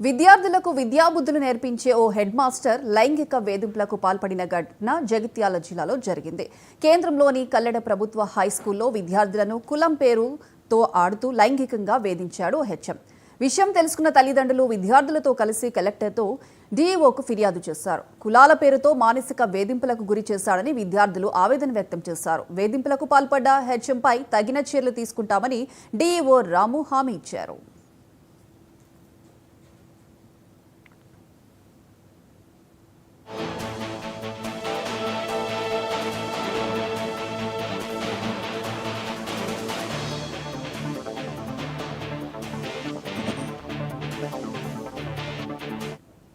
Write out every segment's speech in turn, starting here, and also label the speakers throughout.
Speaker 1: విద్యార్థులకు విద్యాబుద్ధులు నేర్పించే ఓ హెడ్ మాస్టర్ లైంగిక వేధింపులకు పాల్పడిన ఘటన జగిత్యాల జిల్లాలో జరిగింది. కేంద్రంలోని కల్లెడ ప్రభుత్వ హైస్కూల్లో విద్యార్థులను కులం పేరుతో ఆడుతూ లైంగికంగా వేధించాడు హెచ్ఎం. విషయం తెలుసుకున్న తల్లిదండ్రులు విద్యార్థులతో కలిసి కలెక్టర్తో డీఈఓకు ఫిర్యాదు చేశారు. కులాల పేరుతో మానసిక వేధింపులకు గురి చేశాడని విద్యార్థులు ఆవేదన వ్యక్తం చేశారు. వేధింపులకు పాల్పడ్డ హెచ్ఎంపై తగిన చర్యలు తీసుకుంటామని డీఈఓ రాము హామీ ఇచ్చారు.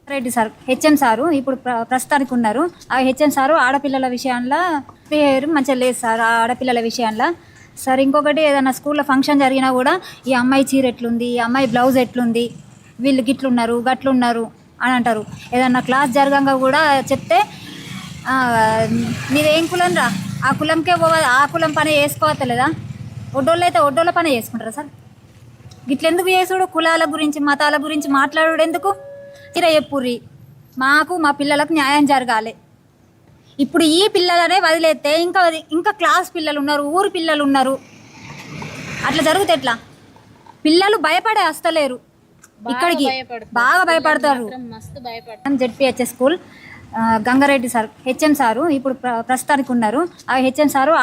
Speaker 2: రెడ్డి సార్ హెచ్ఎం సారు ఇప్పుడు ప్రస్తుతానికి ఉన్నారు. ఆ హెచ్ఎం సారు ఆడపిల్లల విషయంలో పేరు మంచిగా లేదు సార్. ఆడపిల్లల విషయంలో సార్ ఇంకొకటి ఏదైనా స్కూల్లో ఫంక్షన్ జరిగినా కూడా ఈ అమ్మాయి చీర ఎట్లుంది, ఈ అమ్మాయి బ్లౌజ్ ఎట్లుంది, వీళ్ళు గిట్లున్నారు గట్లున్నారు అని అంటారు. ఏదన్నా క్లాస్ జరగంగా కూడా చెప్తే మీరేం కులం రా, ఆ కులంకే పోవాలి, ఆ కులం పని వేసుకోవట్లేదా, ఒడ్డోళ్ళు అయితే ఒడ్డోళ్ళ పని చేసుకుంటారా సార్? గిట్లెందుకు చేసుడు? కులాల గురించి మతాల గురించి మాట్లాడు ఎందుకు? తీర చెప్పుర్రి, మాకు మా పిల్లలకు న్యాయం జరగాలి. ఇప్పుడు ఈ పిల్లలనే వదిలేస్తే ఇంకా క్లాస్ పిల్లలు ఉన్నారు, ఊరు పిల్లలు ఉన్నారు, అట్లా జరుగుతే ఎట్లా? పిల్లలు భయపడే వస్తలేరు ఇక్కడికి, బాగా భయపడతారు. ZPHS school Gangareddy sir HM sir ఇప్పుడు ప్రస్తుతానికి ఉన్నారు. ఆ హెచ్ఎం సారు